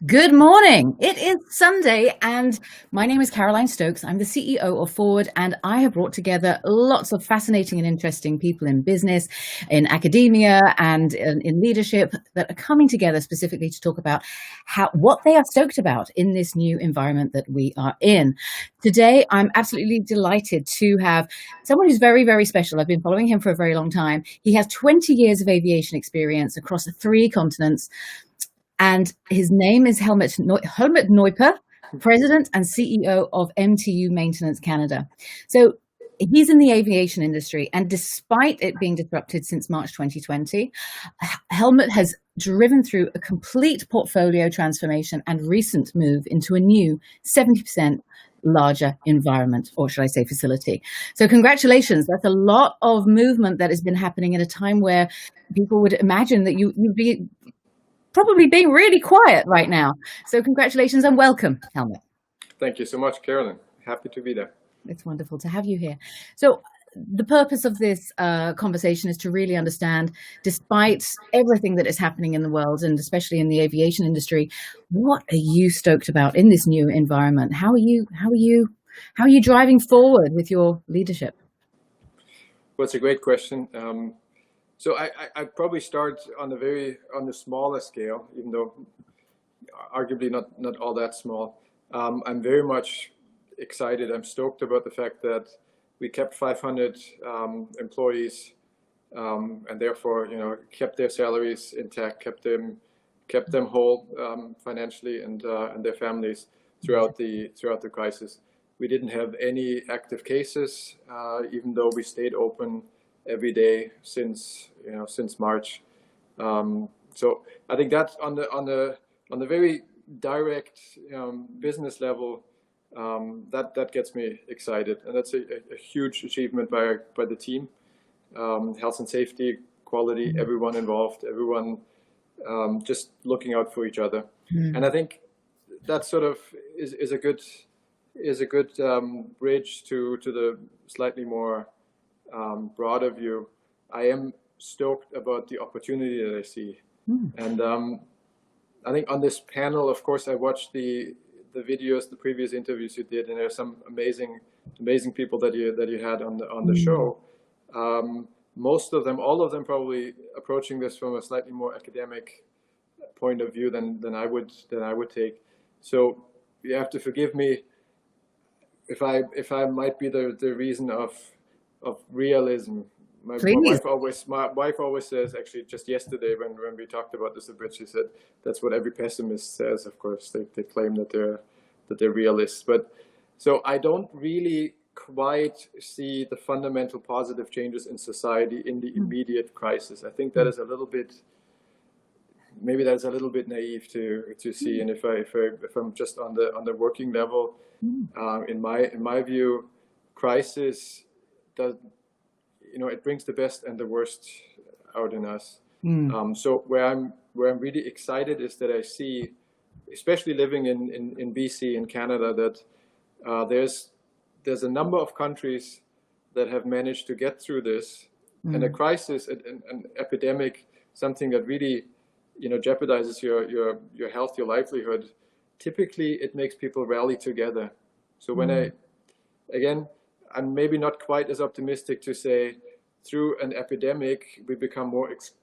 Good morning. It is Sunday, and my name is Caroline Stokes. I'm the CEO of Forward, and I have brought together lots of fascinating and interesting people in business, in academia, and in leadership that are coming together specifically to talk about what they are stoked about in this new environment that we are in. Today, I'm absolutely delighted to have someone who's very, very special. I've been following him for a very long time. He has 20 years of aviation experience across 3 continents. And his name is Helmut Neuper, President and CEO of MTU Maintenance Canada. So he's in the aviation industry, and despite it being disrupted since March 2020, Helmut has driven through a complete portfolio transformation and recent move into a new 70% larger environment, or should I say facility. So congratulations. That's a lot of movement that has been happening at a time where people would imagine that you'd be probably being really quiet right now. So congratulations and welcome, Helmut. Thank you so much, Carolyn. Happy to be there. It's wonderful to have you here. So the purpose of this conversation is to really understand, despite everything that is happening in the world, and especially in the aviation industry, what are you stoked about in this new environment? How are you driving forward with your leadership? Well, it's a great question. So I'd probably start on the smaller scale, even though arguably not all that small. I'm very much excited. I'm stoked about the fact that we kept 500 employees, and therefore, kept their salaries intact, kept them whole financially, and their families throughout the crisis. We didn't have any active cases, even though we stayed open every day since March. So I think that's on the very direct business level, that gets me excited, and that's a huge achievement by the team. Health and safety, quality, everyone involved, everyone just looking out for each other. And I think that sort of is a good bridge to the slightly more broader view. I am stoked about the opportunity that I see. And I think on this panel, of course, I watched the videos, the previous interviews you did, and there's some amazing people that you had on the show. Most of them, all of them, probably approaching this from a slightly more academic point of view than I would take. So you have to forgive me if I might be the reason of realism. My wife always says, actually just yesterday when we talked about this a bit, she said that's what every pessimist says. Of course, they claim that they're realists, but so I don't really quite see the fundamental positive changes in society in the immediate crisis. I think that is a little bit, maybe that's a little bit naive to see. And if I'm just on the working level, in my view, crisis does, it brings the best and the worst out in us. So where I'm really excited is that I see, especially living in BC in Canada, that there's a number of countries that have managed to get through this, and a crisis, an epidemic, something that really jeopardizes your health, your livelihood. Typically, it makes people rally together. So when I'm maybe not quite as optimistic to say through an epidemic we become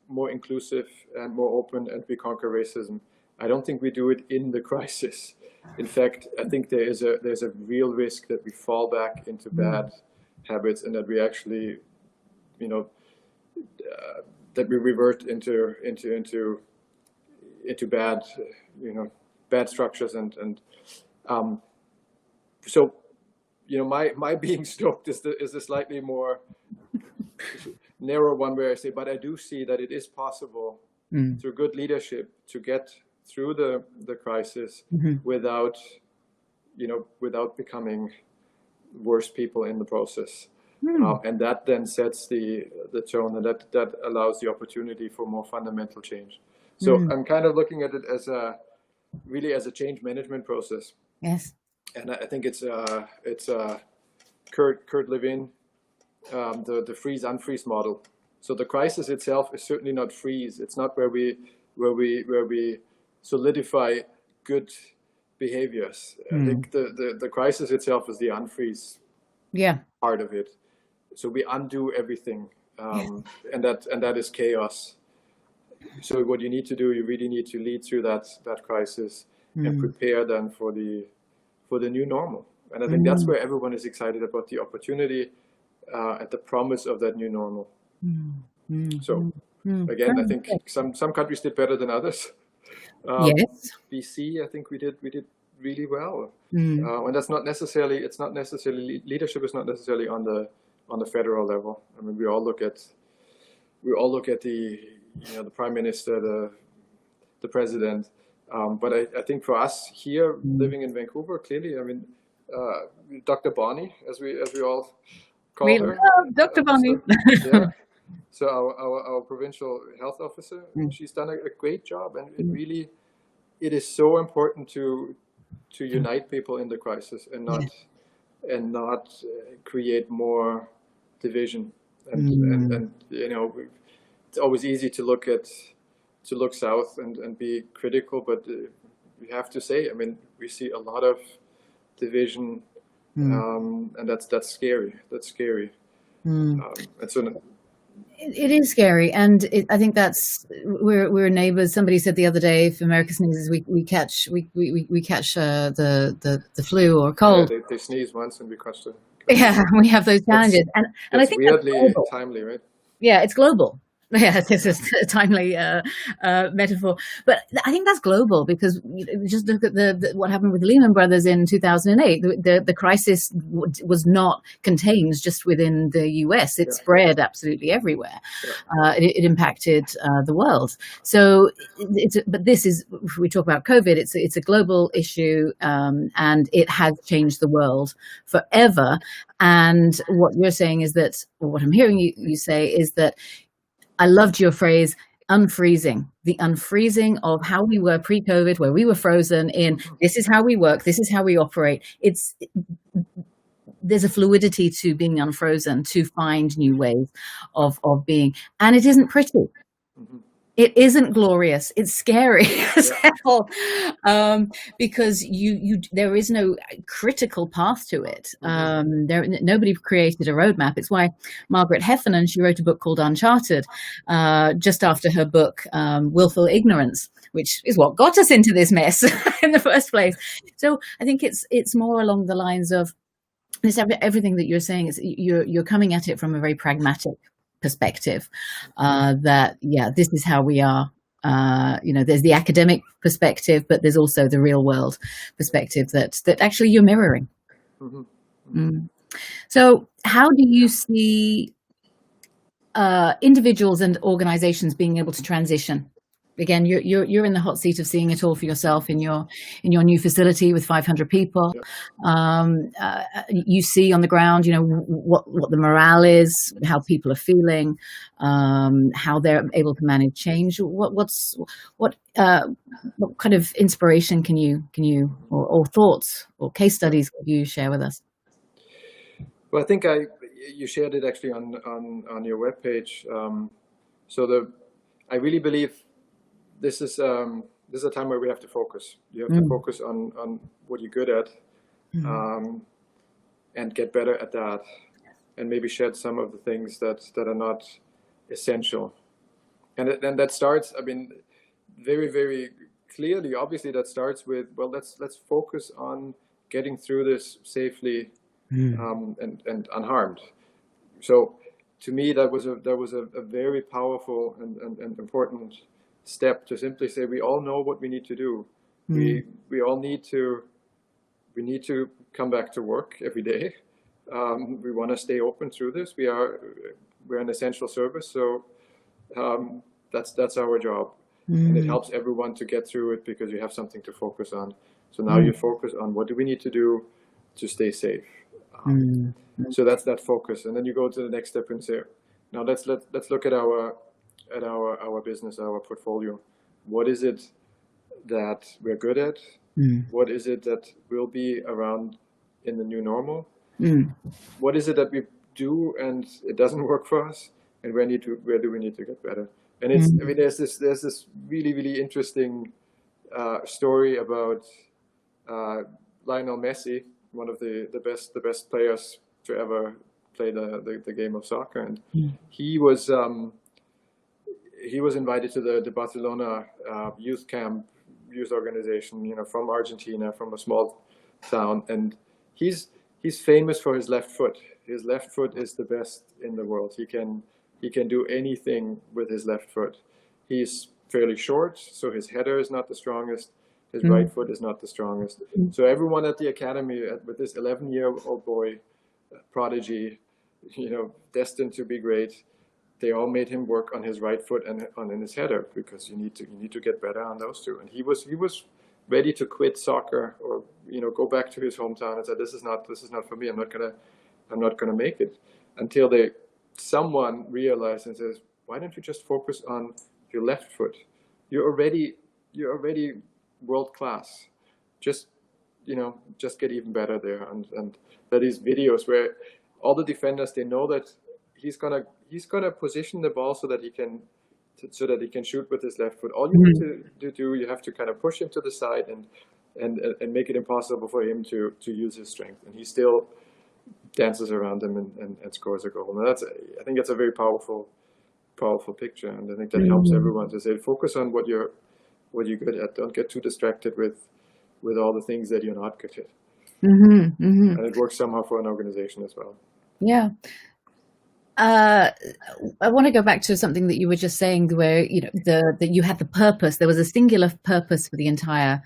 more inclusive and more open and we conquer racism. I don't think we do it in the crisis. In fact, I think there's a real risk that we fall back into bad habits, and that we actually, that we revert into bad, bad structures and so. My being stoked is the slightly more narrow one, where I say, but I do see that it is possible through good leadership to get through the crisis without becoming worse people in the process. And that then sets the tone, and that allows the opportunity for more fundamental change. So I'm kind of looking at it as a change management process. Yes. And I think it's Kurt Lewin, the freeze unfreeze model. So the crisis itself is certainly not freeze. It's not where we solidify good behaviors. I think the crisis itself is the unfreeze part of it. So we undo everything, and that is chaos. So what you need to do, you really need to lead through that crisis and prepare then for the new normal. And I think that's where everyone is excited about the opportunity and the promise of that new normal. So again, I think some countries did better than others. Yes. BC, I think we did really well. And that's not necessarily, leadership is not necessarily on the federal level. I mean, we all look at the Prime Minister, the President. But I think for us here, living in Vancouver, clearly, I mean, Dr. Bonnie, as we all call her. Love Dr. Bonnie. So our provincial health officer, she's done a great job, and it is so important to unite people in the crisis and not create more division. And it's always easy to look south and be critical, but we have to say, I mean, we see a lot of division, and that's scary. That's scary. And so it is scary, and I think that's we're neighbors. Somebody said the other day, if America sneezes, we catch the flu or cold. Yeah, they sneeze once and we catch the. Yeah, we have those challenges, and I think weirdly timely, right? Yeah, it's global. Yeah, this is a timely metaphor, but I think that's global, because just look at what happened with Lehman Brothers in 2008. The crisis was not contained just within the US; it spread absolutely everywhere. It impacted the world. So, but this is, if we talk about COVID, it's a global issue, and it has changed the world forever. And what you're saying is that, or what I'm hearing you say is that. I loved your phrase, unfreezing, the unfreezing of how we were pre-COVID, where we were frozen in, this is how we work, this is how we operate. There's a fluidity to being unfrozen, to find new ways of being. And it isn't pretty. It isn't glorious. It's scary as hell, because there is no critical path to it. Nobody created a roadmap. It's why Margaret Heffernan, she wrote a book called Uncharted, just after her book Willful Ignorance, which is what got us into this mess in the first place. So I think it's more along the lines of this. Everything that you're saying is you're coming at it from a very pragmatic perspective, this is how we are. There's the academic perspective, but there's also the real world perspective that actually you're mirroring. So how do you see individuals and organizations being able to transition? Again, you're in the hot seat of seeing it all for yourself in your new facility with 500 people. You see on the ground, what the morale is, how people are feeling, how they're able to manage change. What kind of inspiration can you or thoughts or case studies could you share with us? Well, I think you shared it actually on your webpage. I really believe. This is a time where we have to focus. You have to focus on what you're good at, and get better at that, and maybe shed some of the things that are not essential. And that starts, I mean, very, very clearly, obviously, that starts with, well, let's focus on getting through this safely and unharmed. So to me, that was a very powerful and important step to simply say, we all know what we need to do. We all need to come back to work every day. We want to stay open through this. We're an essential service, so that's our job. And it helps everyone to get through it because you have something to focus on. So now you focus on what do we need to do to stay safe. So that's that focus, and then you go to the next step and say, now let's look at our business, our portfolio. What is it that we're good at? What is it that will be around in the new normal? What is it that we do and it doesn't work for us? And where do we need to get better? And it's, I mean, there's this really, really interesting story about Lionel Messi, one of the best players to ever play the game of soccer, and he was invited to the Barcelona youth organization, from Argentina, from a small town, and he's famous for his left foot. His left foot is the best in the world. He can do anything with his left foot. He's fairly short, so his header is not the strongest. His right foot is not the strongest. So everyone at the academy, with this 11-year-old boy, prodigy, destined to be great, they all made him work on his right foot and on his header, because you need to get better on those two. And he was ready to quit soccer, or go back to his hometown and say, this is not for me. I'm not gonna make it, until someone realized and says, why don't you just focus on your left foot? You're already world class. Just get even better there. And there is videos where all the defenders, they know that he's gonna position the ball so that he can shoot with his left foot. All you need to do, you have to kind of push him to the side and make it impossible for him to use his strength. And he still dances around them and scores a goal. And I think that's a very powerful picture. And I think that helps everyone to say, focus on what you're good at. Don't get too distracted with all the things that you're not good at. And it works somehow for an organization as well. Yeah. I want to go back to something that you were just saying, where that you had the purpose. There was a singular purpose for the entire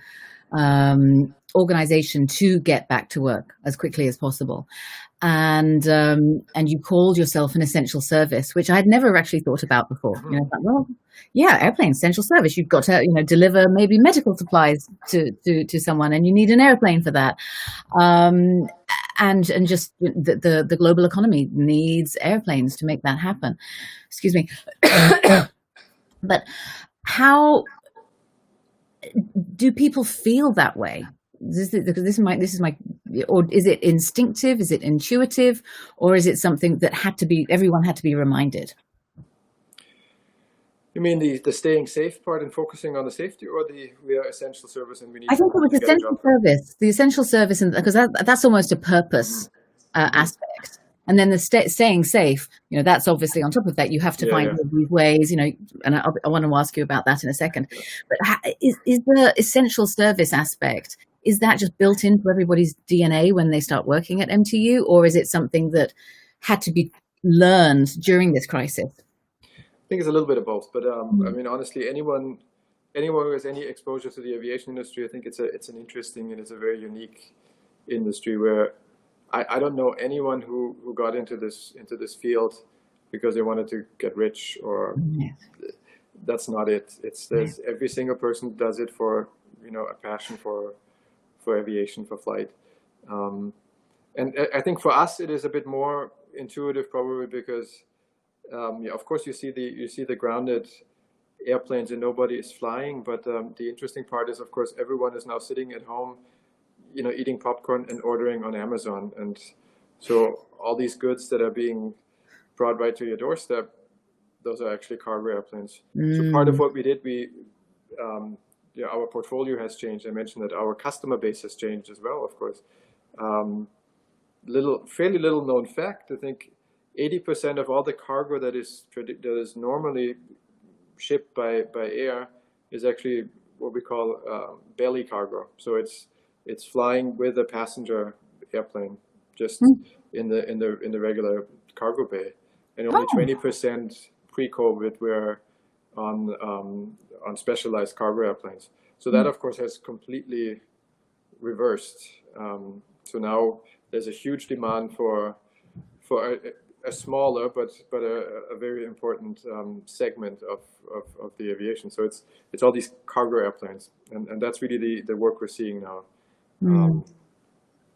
organization to get back to work as quickly as possible, and you called yourself an essential service, which I had never actually thought about before. Well, yeah, airplane essential service. You've got to deliver maybe medical supplies to someone, and you need an airplane for that. And just the global economy needs airplanes to make that happen. Excuse me. But how do people feel that way? This is my, or is it instinctive? Is it intuitive? Or is it something that everyone had to be reminded? You mean the staying safe part and focusing on the safety, or we are essential service and we need? I think it was essential service. The essential service, and because that's almost a purpose aspect. And then the staying safe, that's obviously on top of that. You have to find these ways, and I want to ask you about that in a second. But is the essential service aspect, is that just built into everybody's DNA when they start working at MTU, or is it something that had to be learned during this crisis? I think it's a little bit of both, but I mean, honestly, anyone who has any exposure to the aviation industry, I think it's an interesting and it's a very unique industry where I don't know anyone who got into this field because they wanted to get rich, or that's not it. There's every single person does it for a passion for aviation, for flight, and I think for us it is a bit more intuitive, probably because. Of course, you see the grounded airplanes and nobody is flying. But the interesting part is, of course, everyone is now sitting at home, eating popcorn and ordering on Amazon. And so all these goods that are being brought right to your doorstep, those are actually cargo airplanes. So part of what we did, our portfolio has changed. I mentioned that our customer base has changed as well, of course. Fairly little known fact, I think. 80% of all the cargo that is normally shipped by air is actually what we call belly cargo. So it's flying with a passenger airplane, just in the regular cargo bay, and only 20% pre-COVID were on specialized cargo airplanes. So that, of course, has completely reversed. So now there's a huge demand for a smaller but a very important segment of the aviation. So it's all these cargo airplanes, and that's really the work we're seeing now. And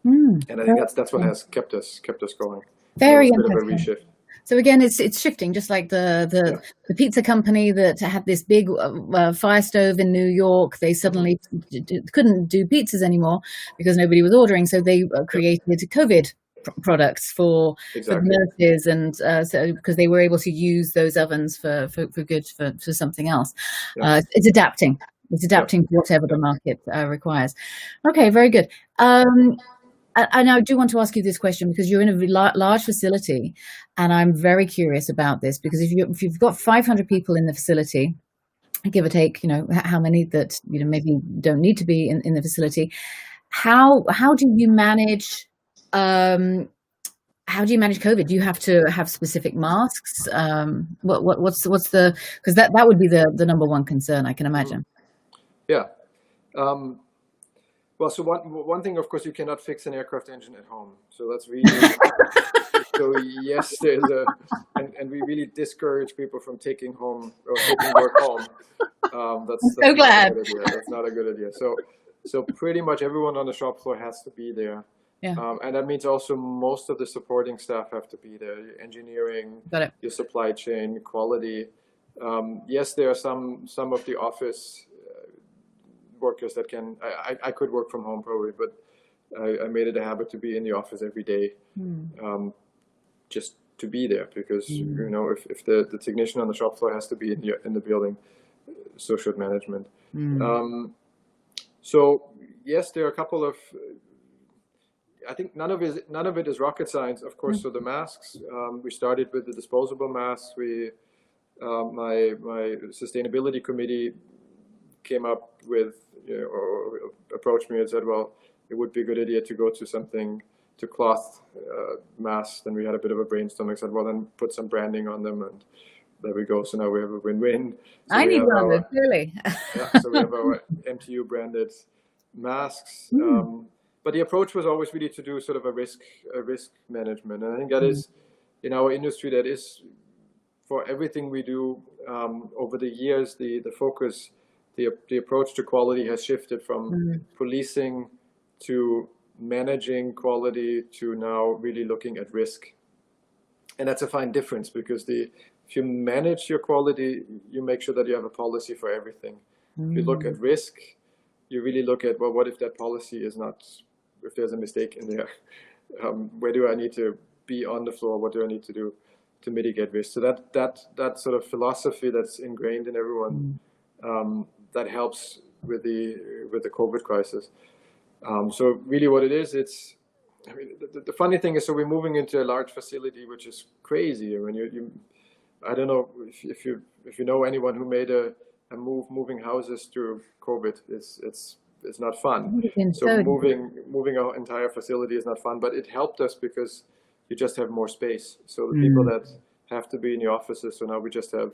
I think that's what has kept us going. Very interesting. Bit of a reshift. So again, it's shifting, just like the pizza company that had this big fire stove in New York. They suddenly couldn't do pizzas anymore because nobody was ordering. So they created COVID products for nurses, and so because they were able to use those ovens for something else. It's adapting. It's adapting to whatever the market requires. Okay, very good. And I do want to ask you this question because you're in a large facility, and I'm very curious about this because if you've got 500 people in the facility, give or take, how many that maybe don't need to be in the facility, how do you manage? How do you manage COVID? Do you have to have specific masks? What's the, because that would be the number one concern, I can imagine. Yeah. Well, so one thing, of course, you cannot fix an aircraft engine at home. So that's really, so yes, and we really discourage people from taking home or taking work home. That's so glad. That's not a good idea. So pretty much everyone on the shop floor has to be there. Yeah. And that means also most of the supporting staff have to be there. Your engineering, your supply chain, quality. Yes, there are some of the office workers that can. I could work from home probably, but I made it a habit to be in the office every day, just to be there because if the technician on the shop floor has to be in the building, so should management. So yes, there are a couple of. I think none of it is rocket science, of course. So the masks, we started with the disposable masks. My sustainability committee came up with, or approached me and said, well, it would be a good idea to go to cloth masks. Then we had a bit of a brainstorm. I said, well, then put some branding on them, and there we go. So now we have a win-win. So I need one, clearly. So we have our MTU branded masks. But the approach was always really to do sort of a risk management. And I think that is, in our industry, that is, for everything we do over the years, the focus, the approach to quality has shifted from policing to managing quality to now really looking at risk. And that's a fine difference because if you manage your quality, you make sure that you have a policy for everything. If you look at risk, you really look at, well, what if that policy is not, if there's a mistake in there, where do I need to be on the floor? What do I need to do to mitigate risk? So that sort of philosophy that's ingrained in everyone, that helps with the COVID crisis. So really what it is, the funny thing is, so we're moving into a large facility, which is crazy. I mean, I don't know if you know anyone who made a move moving houses through COVID. It's not fun. So moving our entire facility is not fun, but it helped us because you just have more space. So the people that have to be in the offices, so now we just have,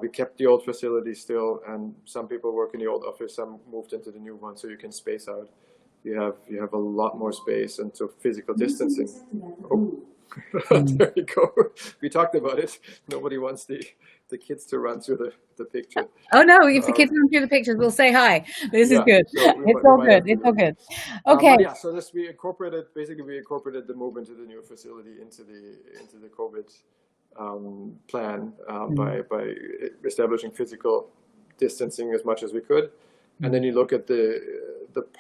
we kept the old facility still, and some people work in the old office, some moved into the new one, so you can space out. You have a lot more space, and so physical distancing. There you go. We talked about it. Nobody wants the kids to run through the picture. Oh no, if the kids run through the pictures, we'll say hi. This is good. So it's all good. It's all good. Okay. So we incorporated the move into the new facility into the COVID plan by establishing physical distancing as much as we could. And then you look at the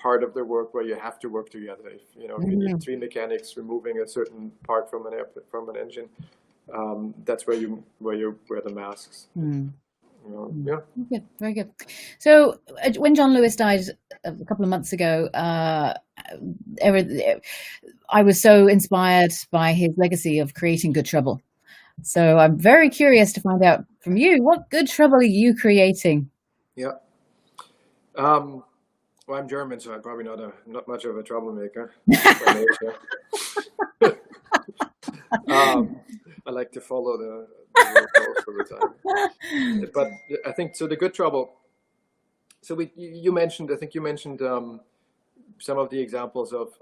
part of the work where you have to work together. If you need 3 mechanics removing a certain part from an engine, that's where you wear the masks. Yeah. Good, very good. So when John Lewis died a couple of months ago, I was so inspired by his legacy of creating good trouble. So I'm very curious to find out from you, what good trouble are you creating? Yeah. Well, I'm German, so I'm probably not much of a troublemaker. I like to follow the rules over time. But I think so. The good trouble. So you mentioned some of the examples of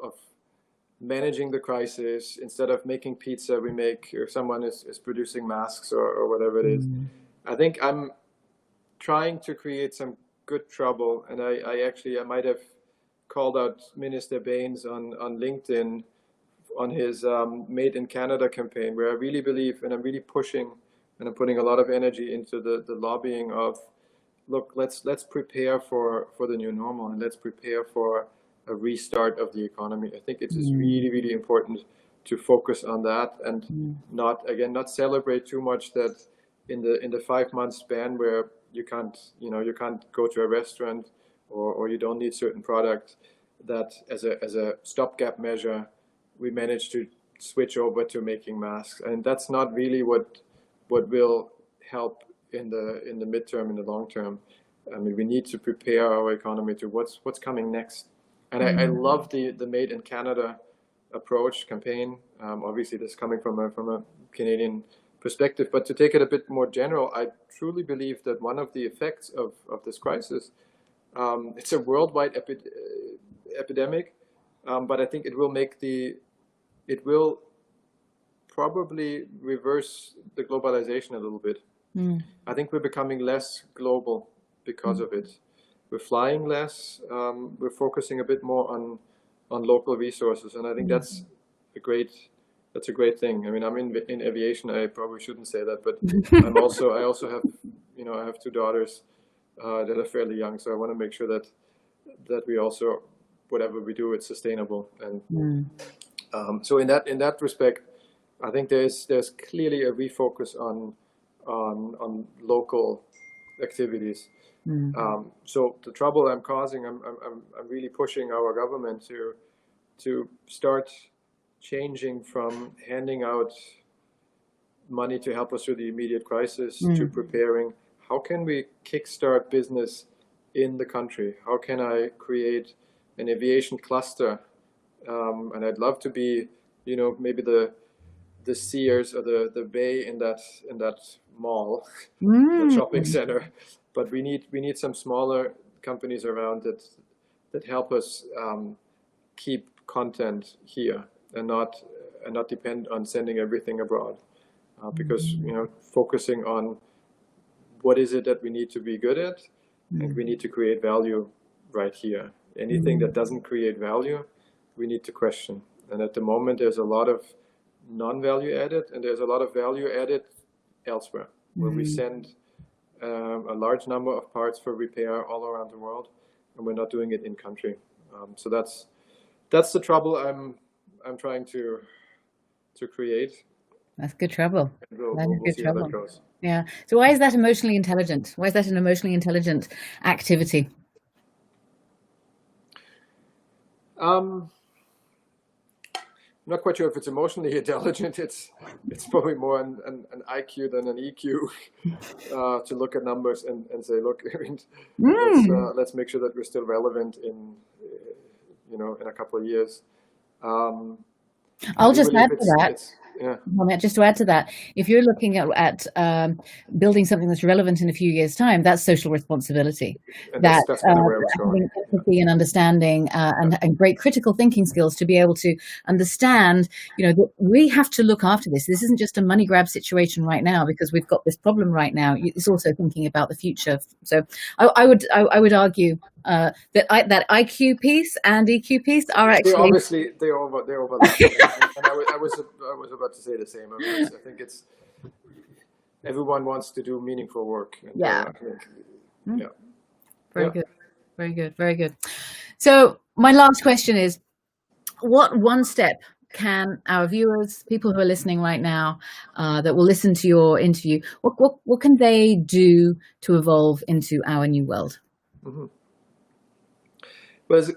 managing the crisis. Instead of making pizza, or someone is producing masks or whatever it is. I think I'm trying to create some good trouble, and I might have called out Minister Baines on LinkedIn on his Made in Canada campaign, where I really believe, and I'm really pushing, and I'm putting a lot of energy into the lobbying of, look, let's prepare for the new normal, and let's prepare for a restart of the economy. I think it is really, really important to focus on that, and not celebrate too much that in the 5-month span where you can't go to a restaurant, or you don't need certain products, that as a stopgap measure, we managed to switch over to making masks. And that's not really what will help in the midterm, in the long term. I mean, we need to prepare our economy to what's coming next. And I love the Made in Canada approach campaign. Obviously, this is coming from a Canadian perspective, but to take it a bit more general, I truly believe that one of the effects of this crisis, it's a worldwide epidemic, but I think it will probably reverse the globalization a little bit. I think we're becoming less global because of it. We're flying less. We're focusing a bit more on local resources, and I think that's a great thing. I mean, I'm in aviation. I probably shouldn't say that, but I also have I have two daughters that are fairly young, so I want to make sure that we also, whatever we do, it's sustainable. And so in that respect, I think there's clearly a refocus on local activities. So the trouble I'm causing, I'm really pushing our government to start changing from handing out money to help us through the immediate crisis to preparing. How can we kickstart business in the country? How can I create an aviation cluster? And I'd love to be, maybe the Sears or the Bay in that mall, the shopping center. But we need some smaller companies around that help us keep content here and not depend on sending everything abroad, because focusing on what is it that we need to be good at, and we need to create value right here. Anything that doesn't create value, we need to question. And at the moment, there's a lot of non-value added, and there's a lot of value added elsewhere, where we send a large number of parts for repair all around the world, and we're not doing it in country. So that's the trouble I'm trying to create. That's good trouble. We'll see trouble. How that goes. Yeah. So why is that emotionally intelligent? Why is that an emotionally intelligent activity? I'm not quite sure if it's emotionally intelligent. It's probably more an IQ than an EQ to look at numbers and say, look, I mean, let's make sure that we're still relevant in a couple of years. I'll just add to that. Just to add to that, if you're looking at building something that's relevant in a few years' time, that's social responsibility. And that's kind of where I was going. Having empathy and understanding and great critical thinking skills to be able to understand, that we have to look after this. This isn't just a money grab situation right now because we've got this problem right now. It's also thinking about the future. So I would argue that IQ piece and EQ piece are actually they're overlap. And I was about to say the same. I mean, I think it's everyone wants to do meaningful work. And, Very good. So my last question is, what one step can our viewers, people who are listening right now, that will listen to your interview, what can they do to evolve into our new world? Well,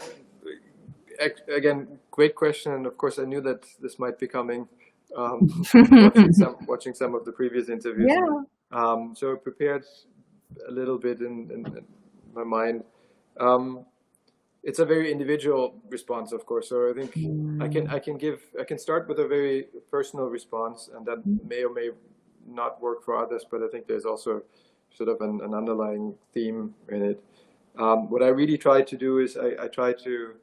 again, great question. And of course, I knew that this might be coming, watching some of the previous interviews. Yeah. So I prepared a little bit in my mind. It's a very individual response, of course. So I think I can start with a very personal response, and that may or may not work for others. But I think there's also sort of an underlying theme in it. What I really try to do is I try to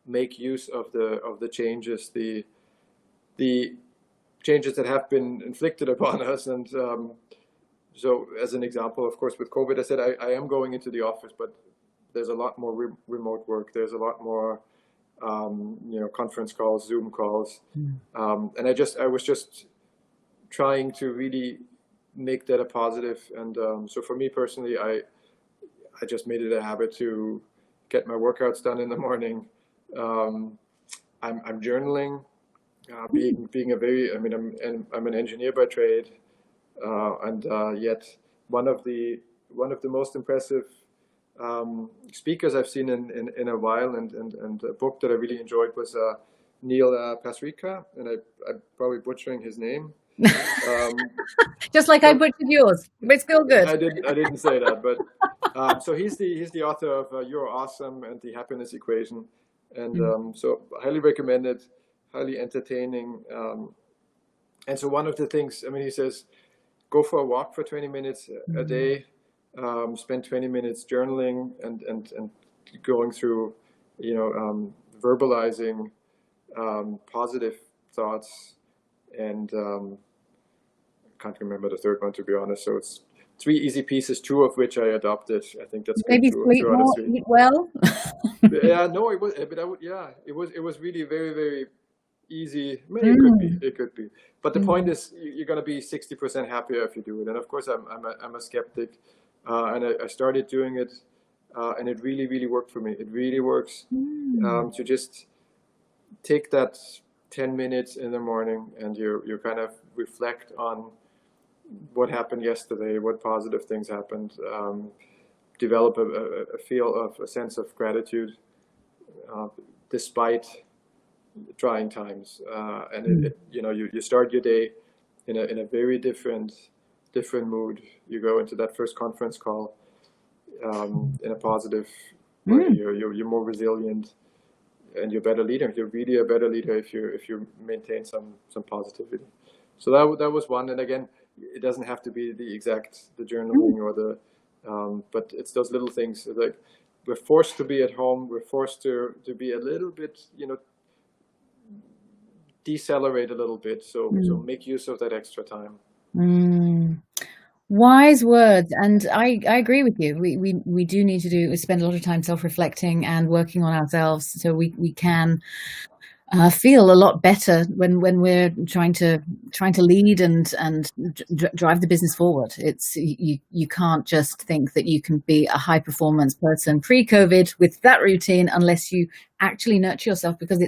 make use of the changes, the changes that have been inflicted upon us. And so as an example, of course, with COVID, I said I am going into the office, but there's a lot more remote work. There's a lot more conference calls, Zoom calls. And I was just trying to really make that a positive. And so for me personally, I just made it a habit to get my workouts done in the morning. I'm journaling, being a very, I mean, I'm an engineer by trade, and yet one of the one of the most impressive speakers I've seen in a while, and a book that I really enjoyed was Neil Pasricha, and I'm probably butchering his name. Just like I butchered yours, but it's still good. I didn't say that, but so he's the author of You're Awesome and the Happiness Equation, and so highly recommended, highly entertaining. And so one of the things, I mean, he says, go for a walk for 20 minutes a day, spend 20 minutes journaling and going through, verbalizing positive thoughts, and can't remember the third one, to be honest. So it's 3 easy pieces, 2 of which I adopted. I think that's good. Maybe sleep more, eat well. Yeah, no, it was, but it was really very, very easy. I mean, it could be. But the point is, you're going to be 60% happier if you do it. And of course, I'm a skeptic, and I started doing it, and it really, really worked for me. It really works to just take that 10 minutes in the morning, and you kind of reflect on what happened yesterday, what positive things happened, develop a sense of gratitude despite trying times, and you start your day in a very different mood. You go into that first conference call in a positive way. You're more resilient, and you're a better leader. You're really a better leader if you maintain some positivity. So that was one. And again, it doesn't have to be the journaling or but it's those little things. Like, we're forced to be at home. We're forced to be a little bit, decelerate a little bit. So make use of that extra time. Wise words, and I agree with you. We do need to spend a lot of time self-reflecting and working on ourselves, so we can feel a lot better when we're trying to lead and drive the business forward. It's you can't just think that you can be a high performance person pre-COVID with that routine unless you actually nurture yourself, because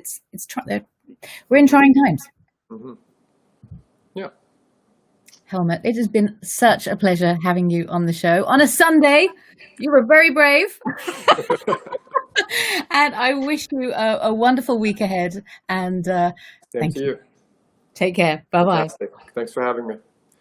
we're in trying times. Yeah. Helmut, it has been such a pleasure having you on the show on a Sunday. You were very brave. And I wish you a wonderful week ahead. And thank you. Take care. Bye-bye. Fantastic. Thanks for having me.